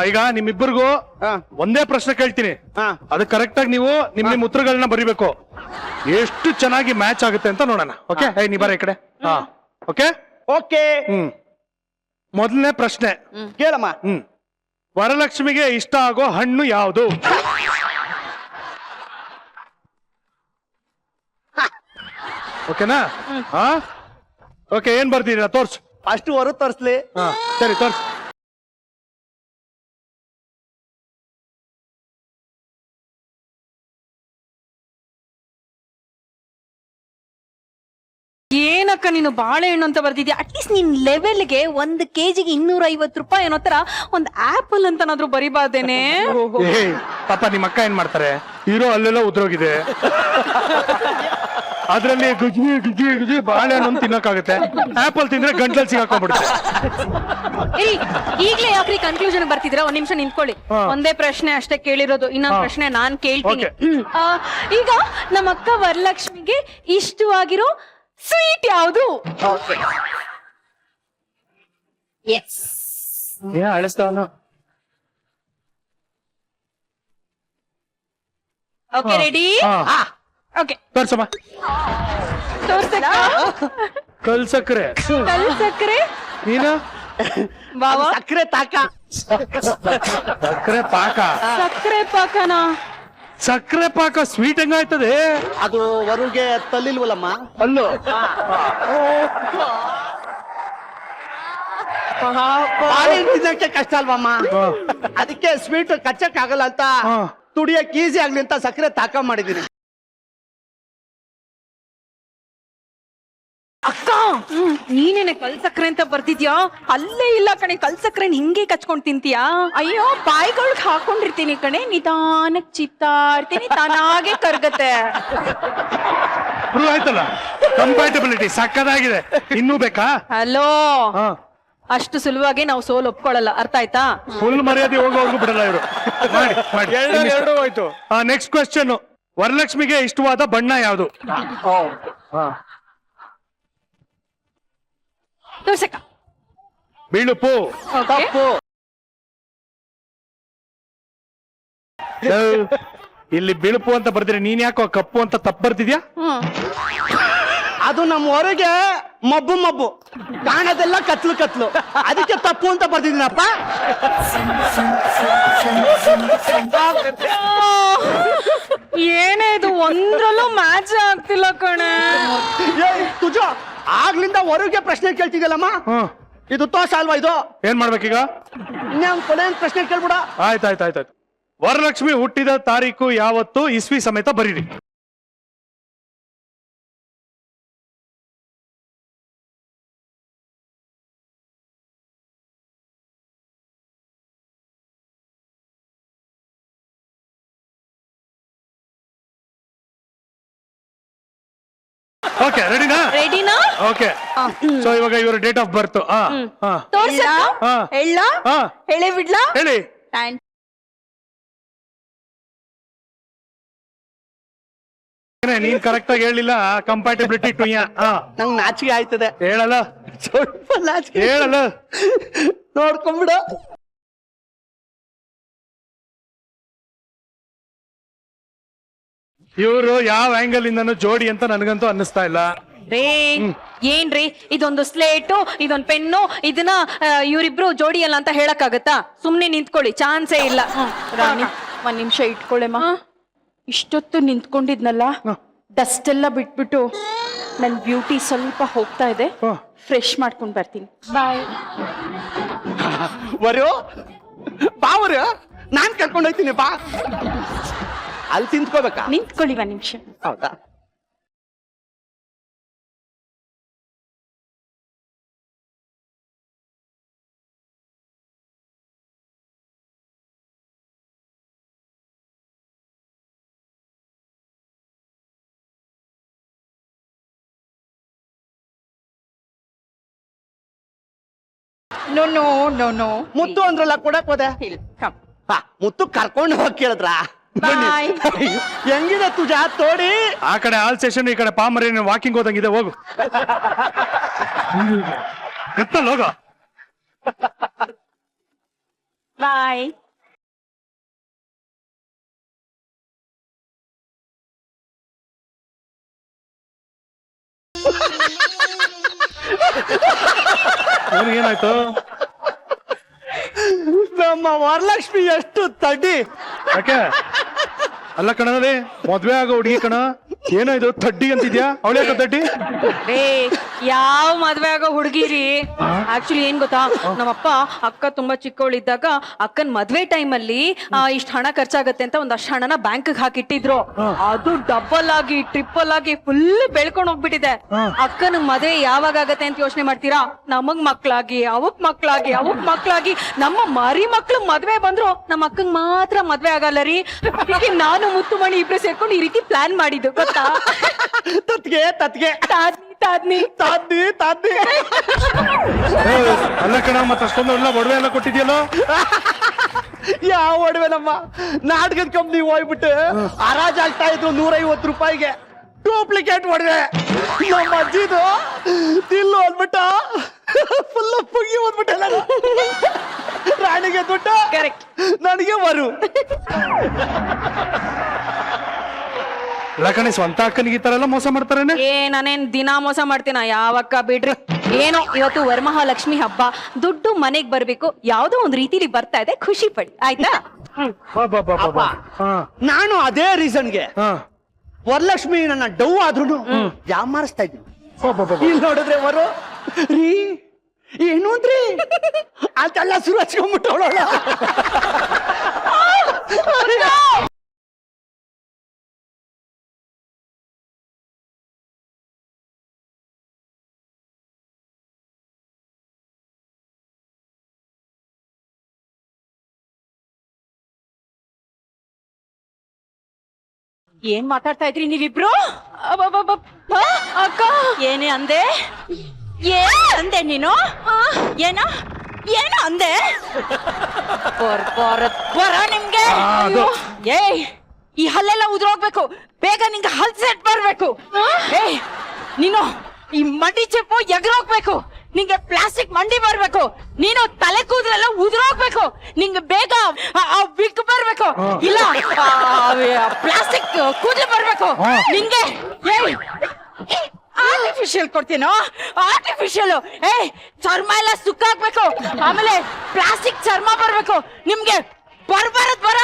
ಈಗ ನಿಮ್ಮಿಬ್ಬರಿಗೂ ಒಂದೇ ಪ್ರಶ್ನೆ ಕೇಳ್ತೀನಿ. ಅದು ಕರೆಕ್ಟ್ ಆಗಿ ನೀವು ನಿಮ್ ಉತ್ತರಗಳನ್ನ ಬರಿಬೇಕು. ಎಷ್ಟು ಚೆನ್ನಾಗಿ ಮ್ಯಾಚ್ ಆಗುತ್ತೆ ಅಂತ ನೋಡೋಣ. ಓಕೆ, ನೀ ಬರ ಈ ಕಡೆ. Okay okay. ಮೊದಲನೇ ಪ್ರಶ್ನೆ ಕೇಳಮ್ಮ. ವರಲಕ್ಷ್ಮಿಗೆ ಇಷ್ಟ ಆಗೋ ಹಣ್ಣು ಯಾವುದು? ಓಕೆನಾ? ಓಕೆ, ಏನ್ ಬರ್ತೀರಾ? ತೋರ್ಸು. ಅಷ್ಟು ಹೊರ ತೋರಿಸ್ಲಿ. ಸರಿ, ತೋರ್ಸು. ಏನಕ್ಕ ನೀನು ಬಾಳೆಹಣ್ಣು ಅಂತ ಬರ್ದಿದ್ಯಾ? ಅಟ್ಲೀಸ್ಟ್ ನಿನ್ ಲೆವೆಲ್ಗೆ 1 kg 250 ರೂಪಾಯಿ ಅನ್ನೋ ತರ ಒಂದ್ ಆಪಲ್ ಅಂತನಾದ್ರೂ ಬರಿಬಾರ್ದೇನೆ? ಪಾಪ ನಿಮ್ಮ ಅಕ್ಕ ಏನ್ ಮಾಡ್ತಾರೆ? ಇರೋ ಅಲ್ಲೆಲ್ಲ ಉದ್ರೋಗಿದೆ. ಅದ್ರಲ್ಲಿ ಗುಜ್ಜಿ ಗುಜ್ಜಿ ಗುಜ್ಜಿ ಬಾಳೆಹಣ್ಣು ತಿನ್ನಕ್ಕಾಗುತ್ತೆ. ಆಪಲ್ ತಿಂದ್ರೆ ಗಂಟ್ಲಲ್ಲಿ ಸಿಗಾಕೊಂಡ್ಬಿಡುತ್ತೆ. ಈಗ್ಲೇ ಯಾಕ್ರಿ ಕನ್ಕ್ಲೂಷನ್ ಬರ್ತಿದ್ರ? ಒಂದ್ ನಿಮಿಷ ನಿಂತ್ಕೊಳ್ಳಿ. ಒಂದೇ ಪ್ರಶ್ನೆ ಅಷ್ಟೇ ಕೇಳಿರೋದು. ಇನ್ನೊಂದ್ ಪ್ರಶ್ನೆ ನಾನ್ ಕೇಳ್ತೀನಿ. ಈಗ ನಮ್ಮ ಅಕ್ಕ ವರಲಕ್ಷ್ಮಿಗೆ ಇಷ್ಟವಾಗಿರೋ ಸ್ವೀಟ್ ಯಾವುದು? Okay, ready? ಓಕೆ, ತೋರ್ಸಮ್ಮ. ತೋರ್ಸಕ್ಕ? ಕಲ್ ಸಕ್ಕರೆ. ಕಲ್ ಸಕ್ಕರೆ? ನೀನು ಬಾವಾ ಸಕ್ಕರೆ ತಾಕ. ಸಕ್ಕರೆ ಪಾಕ. ಸಕ್ಕರೆ ಪಾಕನಾ? ಸಕ್ಕರೆ ಪಾಕ ಸ್ವೀಟ್ ಹೆಂಗಾಯ್ತದೆ? ಅದು ವರುಗೆ ತಲ್ಲಿಲ್ವಲ್ಲಮ್ಮ. ಅಲ್ಲೋ ಬಾಳೆಹಣ್ಣು ತಿನ್ನಕ್ಕೆ ಕಷ್ಟ ಅಲ್ವಮ್ಮ, ಅದಕ್ಕೆ ಸ್ವೀಟ್ ಕಚ್ಚಕ್ ಆಗಲ್ಲ ಅಂತ ತುಡಿಯಕ್ ಈಸಿ ಆಗ್ಲಿ ಅಂತ ಸಕ್ಕರೆ ತಾಕ ಮಾಡಿದೀನಿ. ಅಕ್ಕ, ನೀನೇನೆ ಕಲ್ ಸಕ್ಕರೆ ಅಂತ ಬರ್ತಿದ್ಯಾ? ಅಲ್ಲೇ ಇಲ್ಲ ಕಣೆ, ಕಲ್ ಸಕ್ಕರೆ ಹಿಂಗೆ ಕಚ್ಕೊಂಡ್ ತಿಂತೀಯಾ? ಅಯ್ಯೋ, ಬಾಯಿಗಳ್ಗ್ ಹಾಕೊಂಡಿರ್ತೀನಿ ಕಣೆ, ನಿಧಾನಕ್ ಚಿತ್ತಾಡ್ತೀನಿ, ತಾನಾಗೆ ಕರ್ಗತ್ತೆ. ಪ್ರೂವ್ ಆಯ್ತಲ್ಲ, ಕಂಪ್ಯಾಟಬಿಲಿಟಿ ಸಕ್ಕದಾಗಿದೆ. ಇನ್ನೂ ಬೇಕಾ? ಹಲೋ, ಅಷ್ಟು ಸುಲಭವಾಗಿ ನಾವು ಸೋಲ್ ಒಪ್ಕೊಳ್ಳಲ್ಲ, ಅರ್ಥ ಆಯ್ತಾ? ಫುಲ್ ಮರ್ಯಾದೆ ಹೋಗೋರ್ಗು ಬಿಡಲ್ಲ ಇವರು. ಎರಡು ಹೋಯ್ತು. ನೆಕ್ಸ್ಟ್ ಕ್ವೆಶ್ಚನ್, ವರಲಕ್ಷ್ಮಿಗೆ ಇಷ್ಟವಾದ ಬಣ್ಣ ಯಾವುದು? ತೋರ್ಸಕ್ಕ. ಬಿಳುಪು. ತಪ್ಪು. ಇಲ್ಲಿ ಬಿಳುಪು ಅಂತ ಬರ್ತೀರಿ, ನೀನ್ ಯಾಕೋ ಕಪ್ಪು ಅಂತ ತಪ್ಪು ಬರ್ತಿದ್ಯಾ? ಅದು ನಮ್ಮ ಹೊರಗೆ ಮಬ್ಬು ಮಬ್ಬು, ಕಾಣದೆಲ್ಲ ಕತ್ಲು ಕತ್ಲು, ಅದಕ್ಕೆ ತಪ್ಪು ಅಂತ ಬರ್ತಿದ್ದೀನಪ್ಪ. ಏನೇ ಇದು, ಒಂದ್ರಲ್ಲೂ ಮ್ಯಾಚ್ ಆಗ್ತಿಲ್ಲ ಕಣೆ. ತುಜ ಆಗ್ಲಿಂದ ಹೊರಗೆ ಪ್ರಶ್ನೆ ಕೇಳ್ತಿದ್ಯಲ್ಲಮ್ಮ, ಇದು ತೋಷ ಅಲ್ವಾ? ಇದು ಏನ್ ಮಾಡ್ಬೇಕೀಗ? ಇನ್ನೇನ್ ಕೊನೆ ಪ್ರಶ್ನೆ ಕೇಳ್ಬಿಡ. ಆಯ್ತಾಯ್ತಾಯ್ತು. ವರಲಕ್ಷ್ಮಿ ಹುಟ್ಟಿದ ತಾರೀಕು ಯಾವತ್ತು, ಇಸ್ವಿ ಸಮೇತ ಬರೀರಿ. ಓಕೆ, ರೆಡಿನಾ? ರೆಡಿನಾ? ಓಕೆ. ಸೊ ಇವಾಗ ಇವ್ರ ಡೇಟ್ ಆಫ್ ಬರ್ತ್ ತೋರ್ಸಕ್ಕ? ಹೇಳ? ಹೇಳೇ ಬಿಡ್ಲಾ? ಹೇಳಿ. ನೀನ್ ಕರೆಕ್ಟ್ ಆಗಿ ಹೇಳಿಲ್ಲ, ಕಂಪ್ಯಾಟಬಿಲಿಟಿ ಟು ನಂಗ್ ನಾಚಿಕೆ ಆಯ್ತದೆ. ಹೇಳಲ್ಲ, ಸ್ವಲ್ಪ ನಾಚಿಕೆ ಹೇಳಲ್ಲ. ನೋಡ್ಕೊಂಡ್ಬಿಡ. ಇವರು ಯಾವ ಆಂಗಲ್ ಇಂದನೂ ಜೋಡಿ ಅಂತ ನನಗಂತೂ ಅನ್ನಿಸ್ತಾ ಇಲ್ಲ. ರೇ, ಏನ್ರಿ ಇದೊಂದು ಸ್ಲೇಟು, ಇದೊಂದು ಪೆನ್ನು, ಇದನ್ನ ಇವರಿಬ್ರು ಜೋಡಿ ಅಲ್ಲ ಅಂತ ಹೇಳಕ್ಕಾಗತ್ತಾ? ಸುಮ್ನೆ ನಿಂತ್ಕೊಳ್ಳಿ, ಚಾನ್ಸೇ ಇಲ್ಲ. ರಾಣಿ, ಒಂದ್ ನಿಮಿಷ ಇಟ್ಕೊಳ್ಳೆಮ್ಮ. ಇಷ್ಟೊತ್ತು ನಿಂತ್ಕೊಂಡಿದ್ನಲ್ಲ, ಡಸ್ಟ್ ಎಲ್ಲ ಬಿಟ್ಬಿಟ್ಟು ನನ್ ಬ್ಯೂಟಿ ಸ್ವಲ್ಪ ಹೋಗ್ತಾ ಇದೆ, ಫ್ರೆಶ್ ಮಾಡ್ಕೊಂಡ್ ಬರ್ತೀನಿ. ಬಾಯ್. ವರೋ ಬಾ, ವರ ನಾನ್ ಕರ್ಕೊಂಡು ಹೋಗ್ತೀನಿ ಬಾ. ಅಲ್ಲಿ ತಿಂತ್ಕೋಬೇಕಾ? ನಿಂತ್ಕೊಳ್ಳಿ ಒಂದ್ ನಿಮಿಷ. ಹೌದಾ? No no no no. ಮುತ್ತು ಅಂದ್ರಲ್ಲ, ಕೊಡಕ್ ಹೋದೆ. ಮುತ್ತು ಕರ್ಕೊಂಡು ಹೋಗಿ ಕೇಳಿದ್ರ? ಹೆಂಗಿದೆ ತುಜ ತೋಡಿ? ಆ ಕಡೆ ಆಲ್ ಸೆಷನ್, ಈ ಕಡೆ ಪಾಮರಿ ವಾಕಿಂಗ್ ಹೋದಂಗಿದೆ. ಹೋಗು, ಎತ್ತಲ್ಲ ಹೋಗ. ಬಾಯ್. ಏನಾಯ್ತು? ನಮ್ಮ ವರಲಕ್ಷ್ಮಿ ಎಷ್ಟು ತಡ್ಡಿ. ಯಾಕೆ? ಅಲ್ಲ ಕಣದಲ್ಲಿ ಮದ್ವೆ ಆಗೋ ಹುಡುಗಿ ಕಣ, ಏನಾಯ್ತು ತಡ್ಡಿ ಅಂತಿದ್ಯಾ? ಅವಳ ಯಾಕ ತಡ್ಡಿ? ರೇ ಯಾವ ಮದ್ವೆ ಆಗೋ ಹುಡುಗಿರಿ? ಆಕ್ಚುಲಿ ಏನ್ ಗೊತ್ತಾ, ನಮ್ಮಪ್ಪ ಅಕ್ಕ ತುಂಬಾ ಚಿಕ್ಕವಳಿದ್ದಾಗ ಅಕ್ಕನ್ ಮದ್ವೆ ಟೈಮ್ ಅಲ್ಲಿ ಇಷ್ಟ ಹಣ ಖರ್ಚಾಗತ್ತೆ ಅಂತ ಒಂದಷ್ಟು ಹಣನ ಬ್ಯಾಂಕ್ ಹಾಕಿಟ್ಟಿದ್ರು. ಅದು ಡಬಲ್ ಆಗಿ ಟ್ರಿಪಲ್ ಆಗಿ ಫುಲ್ ಬೆಳ್ಕೊಂಡ್ ಹೋಗ್ಬಿಟ್ಟಿದೆ. ಅಕ್ಕನ ಮದ್ವೆ ಯಾವಾಗ ಆಗತ್ತೆ ಅಂತ ಯೋಚನೆ ಮಾಡ್ತೀರಾ? ನಮಗ್ ಮಕ್ಳಾಗಿ ಅವಕ್ ಮಕ್ಳಾಗಿ ನಮ್ಮ ಮರಿ ಮಕ್ಳು ಮದ್ವೆ ಬಂದ್ರು ನಮ್ಮ ಅಕ್ಕಂಗ್ ಮಾತ್ರ ಮದ್ವೆ ಆಗಲ್ಲ ರೀ. ಅದಕ್ಕೆ ನಾನು ಮುತ್ತುಮಣಿ ಇಬ್ರು ಸೇರ್ಕೊಂಡು ಈ ರೀತಿ ಪ್ಲಾನ್ ಮಾಡಿದ್ದು ಗೊತ್ತಾ? ತತ್ಗೆ ತಾದ್ನಿ ಅಲ್ಲ ಕಣ, ಮತ್ತೆ ಅಷ್ಟೊಂದು ಎಲ್ಲ ಒಡವೆ ಎಲ್ಲ ಕೊಟ್ಟಿದ್ಯಲ್ಲೋ? ಯಾವ ಒಡವೆ ನಮ್ಮ ನಾಟಕದ ಕಂಪ್ನಿ ಹೋಗ್ಬಿಟ್ಟು ಹರಾಜ್ ಆಗ್ತಾ ಇದ್ರು 150 ರೂಪಾಯಿಗೆ ಡೂಪ್ಲಿಕೇಟ್ ಒಡವೆ. ನಮ್ಮ ಅಜ್ಜಿದು ತಿಲ್ಲು ಅಂದ್ಬಿಟ್ಟ ಫುಲ್ ಪುಗಿ ಓದ್ಬಿಟ್ಟಲ್ಲ. ರಾಣಿಗೆ ದುಡ್ಡು, ಕರೆಕ್ಟ್, ನನಗೆ ಬರು. ಅಲ್ಲ ಕಣೆ, ಸ್ವಂತ ಅಕ್ಕನಿಗೆ ಈ ತರ ಎಲ್ಲ ಮೋಸ ಮಾಡ್ತಾರೇನೆ? ನಾನೇನ್ ದಿನಾ ಮೋಸ ಮಾಡ್ತೀನ? ಯಾವಕ್ಕ ಬಿಡ್ರಿ. ಏನೋ ಇವತ್ತು ವರಮಹಾಲಕ್ಷ್ಮಿ ಹಬ್ಬ, ದುಡ್ಡು ಮನೆಗ್ ಬರ್ಬೇಕು, ಯಾವ್ದೋ ಒಂದ್ ರೀತಿಲಿ ಬರ್ತಾ ಇದೆ, ಖುಷಿ ಪಡಿ ಆಯ್ತಾ? ನಾನು ಅದೇ ರೀಸನ್ಗೆ ವರಲಕ್ಷ್ಮಿ ನನ್ನ ಡೌ ಆದ್ರೂ ಯಾಮಾರಿಸ್ತಾ ಇದ್ದೀನಿ. ಇಲ್ಲಿ ನೋಡಿದ್ರೆ ವರು ರೀ ಏನು ಅಂದ್ರಿ ಅಂತೆಲ್ಲ ಶುರು ಹಚ್ಕೊಂಡ್ಬಿಟ್ಟವಳ. ಏನ್ ಮಾತಾಡ್ತಾ ಇದ್ರಿ ನೀವಿಬ್ರು? ಅಕ್ಕ ಏನೇ ಅಂದೆ? ಏನ್ ಅಂದೆ ನೀನು? ಏನೋ ಅಂದೆ? ಬರ ನಿಮ್ಗೆ. ಏಯ್, ಈ ಹಲ್ಲೆಲ್ಲ ಉದ್ರೋಗ್ಬೇಕು, ಬೇಗ ನಿಂಗೆ ಹಲ್ ಸೆಟ್ ಬರ್ಬೇಕು. ಏಯ್ ನೀನು ಈ ಮಂಡಿ ಚೆಪ್ಪು ಎಗರೋಗ್ಬೇಕು, ನಿಂಗೆ ಪ್ಲಾಸ್ಟಿಕ್ ಮಂಡಿ ಬರ್ಬೇಕು, ನೀನು ತಲೆ ಕೂದಲೆಲ್ಲ ಉದುರೋಗ್ಬೇಕು, ನಿಂಗೆ ಬೇಗ ವಿಗ್ ಬರ್ಬೇಕು, ಇಲ್ಲ ಪ್ಲಾಸ್ಟಿಕ್ ಕೂದಲು ಬರ್ಬೇಕು ನಿಂಗೆ. ಆರ್ಟಿಫಿಷಿಯಲ್ ಕೊಡ್ತೀನೋ? ಆರ್ಟಿಫಿಷಿಯಲ್ ಚರ್ಮ ಎಲ್ಲ ಸುಕ್ಕಾಗ್ಬೇಕು, ಆಮೇಲೆ ಪ್ಲಾಸ್ಟಿಕ್ ಚರ್ಮ ಬರ್ಬೇಕು ನಿಮ್ಗೆ. ಬರ್ಬಾರದ್ ಬರ.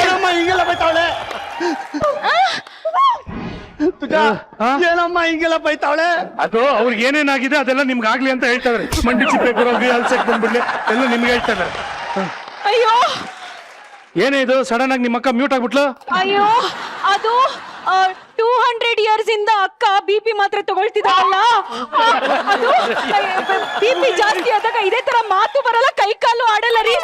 ಏನಮ್ಮ ಹಿಂಗೆಲ್ಲ ಬೈತಾವಳೆ? ಏನಮ್ಮ ಹಿಂಗೆಲ್ಲ ಬೈತಾವಳೆ? ಅದು ಅವ್ರಿಗೆ ಏನೇನಾಗಿದೆ ಅದೆಲ್ಲ ನಿಮ್ಗೆ ಆಗ್ಲಿ ಅಂತ ಹೇಳ್ತಾ ಇದಾರೆ. ಮಂಡಿ ಚಿಪ್ಪೆ ಬರೋಗಿ ಅಲ್ಸಕ್ ಬಂದ್ಬಿಡ್ಲಿ ಎಲ್ಲ ನಿಮ್ಗೆ ಹೇಳ್ತಾ ಇದಾರೆ. ಅಯ್ಯೋ ಏನೇ ಇದು ಸಡನ್ ಆಗಿ ನಿಮ್ಮ ಅಕ್ಕ ಮ್ಯೂಟ್ ಆಗ್ಬಿಟ್ಲು? ಅಯ್ಯೋ ಅದು 200 ಇಯರ್ಸ್ ಇಂದ ಅಕ್ಕ ಬಿಪಿ ಮಾತ್ರೆ ತಗೊಳ್ತಿದಾರಲ್ಲ, ಅದು ಬಿಪಿ ಜಾಸ್ತಿ ಆದಾಗ ಇದೇ ತರ ಮಾತು ಬರಲ್ಲ, ಕೈ ಕಾಲು ಆಡಲ್ಲ ರೀ.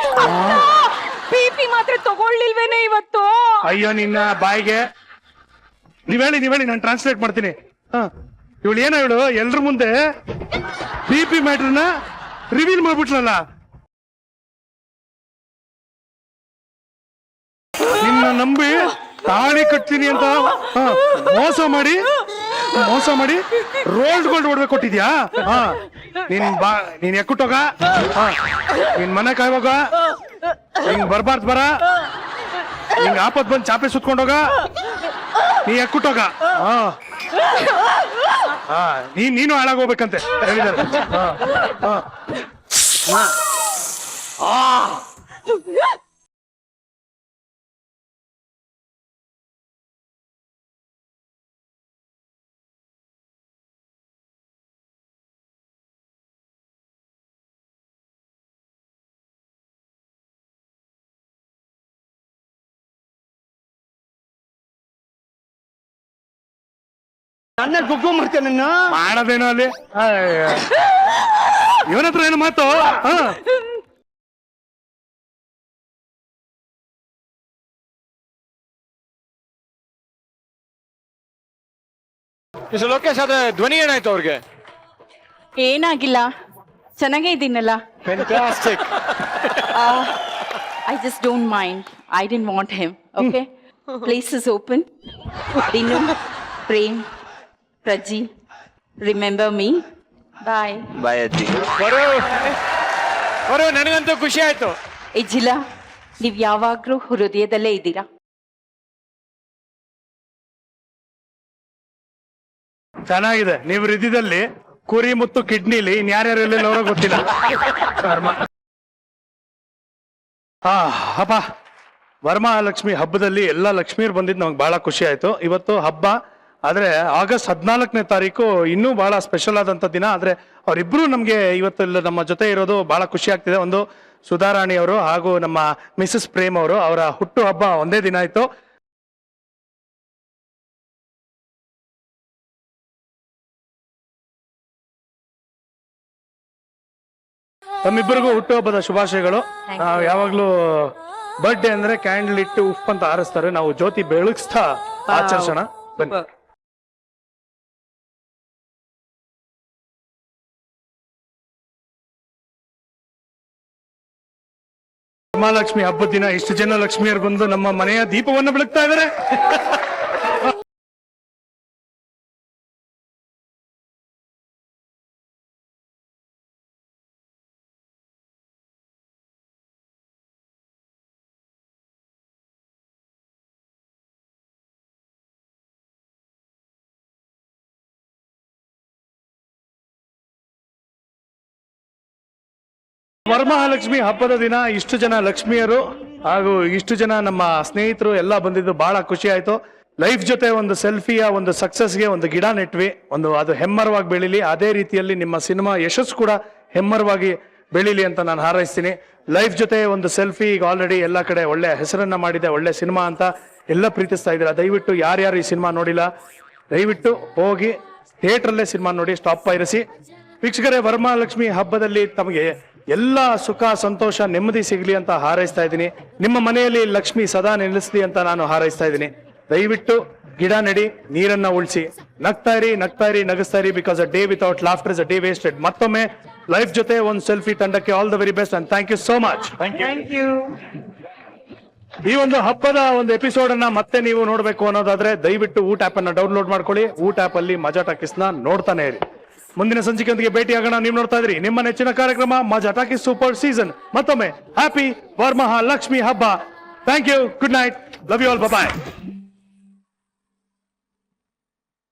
ಬಿಪಿ ಮಾತ್ರೆ ತಗೊಳ್ಳಿಲ್ವೇನೆ ಇವತ್ತು? ಅಯ್ಯೋ ನಿನ್ನ ಬಾಯಿಗೆ. ನೀವ್ ಹೇಳಿ ನಾನು ಟ್ರಾನ್ಸ್ಲೇಟ್ ಮಾಡ್ತೀನಿ. ಇವಳು ಏನೋ ಇವಳು ಎಲ್ರ ಮುಂದೆ ಬಿಪಿ ಮ್ಯಾಟ್ರನ್ನ ರಿವೀಲ್ ಮಾಡ್ಬಿಟ್ಲಲ್ಲ. ನಿನ್ನ ನಂಬಿ ತಾಳಿ ಕಟ್ತೀನಿ ಅಂತ ಮೋಸ ಮಾಡಿ ರೋಲ್ಡ್ ಗೋಲ್ಡ್ ಒಡವೆ ಕೊಟ್ಟಿದ್ಯಾ? ನೀನ್ ಎಕ್ಕುಟ್ಟೋಗ, ನಿನ್ ಮನೆ ಕಾಯೋಗ, ಹಿಂಗ್ ಬರ್ಬಾರ್ದು ಬರ, ಹಿಂಗ್ ಆಪತ್ ಬಂದ್ ಚಾಪೆ ಸುತ್ಕೊಂಡೋಗ, ನೀ ಎಕ್ಕುಟ್ಟೋಗ. ನೀನು ಹಾಳಾಗೋಗ್ಬೇಕಂತೆ ಹೇಳಿದಾರೆ. ನನ್ನ ಗುಗ್ಗು ಮಾಡ್ತೇನೆ ನನ್ನ ಮಾಡೋದೇನೋ ಅಲ್ಲಿ. ಇವನ ಹತ್ರ ಏನು ಮಾತು? ಲೋಕೇಶ್ ಆದ್ರೆ ಧ್ವನಿ ಏನಾಯ್ತು ಅವ್ರಿಗೆ? ಏನಾಗಿಲ್ಲ, ಚೆನ್ನಾಗೇ ಇದ್ದೀನಲ್ಲ. Fantastic. I just don't mind. I didn't want him. Okay? Place is open. Dinu, Prem, Praji, remember me. Bye. Bye, Aji. ಅವರು ನನಗಂತೂ ಖುಷಿ ಆಯ್ತು. ಇಜ್ಜಿಲ ನೀವ್ ಯಾವಾಗ್ಲೂ ಹೃದಯದಲ್ಲೇ ಇದ್ದೀರಾ. ಚೆನ್ನಾಗಿದೆ. ನೀವು ಹೃದಯದಲ್ಲಿ ಕುರಿ ಮತ್ತು ಕಿಡ್ನಿಲಿ ಇನ್ಯಾರ್ಯಾರು ಎಲ್ಲೆಲ್ಲವರೋ ಗೊತ್ತಿಲ್ಲ. ಹಬ್ಬ ವರಮಹಾಲಕ್ಷ್ಮಿ ಹಬ್ಬದಲ್ಲಿ ಎಲ್ಲ ಲಕ್ಷ್ಮೀರು ಬಂದಿದ್ದು ನಮ್ಗೆ ಬಹಳ ಖುಷಿ ಆಯ್ತು. ಇವತ್ತು ಹಬ್ಬ ಆದ್ರೆ ಆಗಸ್ಟ್ 14ನೇ ತಾರೀಕು ಇನ್ನೂ ಬಹಳ ಸ್ಪೆಷಲ್ ಆದಂತ ದಿನ. ಆದ್ರೆ ಅವರಿಬ್ರು ನಮ್ಗೆ ಇವತ್ತು ನಮ್ಮ ಜೊತೆ ಇರೋದು ಬಹಳ ಖುಷಿ ಆಗ್ತಿದೆ. ಒಂದು ಸುಧಾರಾಣಿ ಅವರು ಹಾಗೂ ನಮ್ಮ ಮಿಸಸ್ ಪ್ರೇಮ್ ಅವರು, ಅವರ ಹುಟ್ಟು ಹಬ್ಬ ಒಂದೇ ದಿನ ಆಯ್ತು. ತಮ್ಮಿಬ್ಬರಿಗೂ ಹುಟ್ಟುಹಬ್ಬದ ಶುಭಾಶಯಗಳು. ನಾವು ಯಾವಾಗ್ಲೂ ಬರ್ಡೇ ಅಂದ್ರೆ ಕ್ಯಾಂಡಲ್ ಇಟ್ಟು ಉಫ್ ಅಂತ ಆರಿಸ್ತಾರೆ, ನಾವು ಜ್ಯೋತಿ ಬೆಳಗಿಸ್ತಾ ಆಚರಿಸೋಣ ಬನ್ನಿ. ವರಮಹಾಲಕ್ಷ್ಮಿ ಹಬ್ಬದ ದಿನ ಇಷ್ಟು ಜನ ಲಕ್ಷ್ಮಿಯರು ಬಂದು ನಮ್ಮ ಮನೆಯ ದೀಪವನ್ನು ಬೆಳಗ್ತಾ ಇದ್ದಾರೆ. ವರಮಹಾಲಕ್ಷ್ಮಿ ಹಬ್ಬದ ದಿನ ಇಷ್ಟು ಜನ ಲಕ್ಷ್ಮಿಯರು ಹಾಗೂ ಇಷ್ಟು ಜನ ನಮ್ಮ ಸ್ನೇಹಿತರು ಎಲ್ಲ ಬಂದಿದ್ದು ಬಹಳ ಖುಷಿ ಆಯ್ತು. ಲೈಫ್ ಜೊತೆ ಒಂದು ಸೆಲ್ಫಿಯ ಒಂದು ಸಕ್ಸಸ್ಗೆ ಒಂದು ಗಿಡ ನೆಟ್ವಿ, ಒಂದು ಅದು ಹೆಮ್ಮರವಾಗಿ ಬೆಳೀಲಿ. ಅದೇ ರೀತಿಯಲ್ಲಿ ನಿಮ್ಮ ಸಿನಿಮಾ ಯಶಸ್ಸು ಕೂಡ ಹೆಮ್ಮರವಾಗಿ ಬೆಳೀಲಿ ಅಂತ ನಾನು ಹಾರೈಸ್ತೀನಿ. ಲೈಫ್ ಜೊತೆ ಒಂದು ಸೆಲ್ಫಿ ಈಗ ಆಲ್ರೆಡಿ ಎಲ್ಲ ಕಡೆ ಒಳ್ಳೆ ಹೆಸರನ್ನ ಮಾಡಿದೆ, ಒಳ್ಳೆ ಸಿನಿಮಾ ಅಂತ ಎಲ್ಲ ಪ್ರೀತಿಸ್ತಾ ಇದ್ದೀರಾ. ದಯವಿಟ್ಟು ಯಾರ್ಯಾರು ಈ ಸಿನಿಮಾ ನೋಡಿಲ್ಲ ದಯವಿಟ್ಟು ಹೋಗಿ ಥಿಯೇಟ್ರಲ್ಲೇ ಸಿನಿಮಾ ನೋಡಿ, ಸ್ಟಾಪ್ ಪೈರಸಿ. ವೀಕ್ಷಕರೇ, ವರಮಹಾಲಕ್ಷ್ಮಿ ಹಬ್ಬದಲ್ಲಿ ತಮಗೆ ಎಲ್ಲ ಸುಖ ಸಂತೋಷ ನೆಮ್ಮದಿ ಸಿಗ್ಲಿ ಅಂತ ಹಾರೈಸ್ತಾ ಇದ್ದೀನಿ. ನಿಮ್ಮ ಮನೆಯಲ್ಲಿ ಲಕ್ಷ್ಮಿ ಸದಾ ನೆಲೆಸ್ಲಿ ಅಂತ ನಾನು ಹಾರೈಸ್ತಾ ಇದ್ದೀನಿ. ದಯವಿಟ್ಟು ಗಿಡ ನೆಡಿ, ನೀರನ್ನ ಉಳಿಸಿ, ನಗ್ತಾ ಇರಿ ನಗಿಸ್ತಾ ಇರಿ. Because a day without laughter is a day wasted. ಮತ್ತೊಮ್ಮೆ ಲೈಫ್ ಜೊತೆ ಒಂದು ಸೆಲ್ಫಿ ತಂಡಕ್ಕೆ all the very best and thank you so much. ಈ ಒಂದು ಹಬ್ಬದ ಒಂದು ಎಪಿಸೋಡ್ ಅನ್ನ ಮತ್ತೆ ನೀವು ನೋಡ್ಬೇಕು ಅನ್ನೋದಾದ್ರೆ ದಯವಿಟ್ಟು ಊಟ ಆಪ್ ಅನ್ನ ಡೌನ್ಲೋಡ್ ಮಾಡ್ಕೊಳ್ಳಿ. ಊಟ ಆಪ್ ಅಲ್ಲಿ ಮಜಾ ಟಾಕೀಸ್ ನ ನೋಡ್ತಾನೆ ಇರಿ. ಮುಂದಿನ ಸಂಚಿಕೆಯೊಂದಿಗೆ ಭೇಟಿಯಾಗೋಣ. ನೀವು ನೋಡ್ತಾ ಇದ್ರಿ ನಿಮ್ಮ ನೆಚ್ಚಿನ ಕಾರ್ಯಕ್ರಮ ಮಜಾ ಟಾಕೀಸ್ ಸೂಪರ್ ಸೀಸನ್. ಮತ್ತೊಮ್ಮೆ ಹ್ಯಾಪಿ ವರಮಹಾಲಕ್ಷ್ಮಿ ಹಬ್ಬ. Thank you, good night, love you all, bye.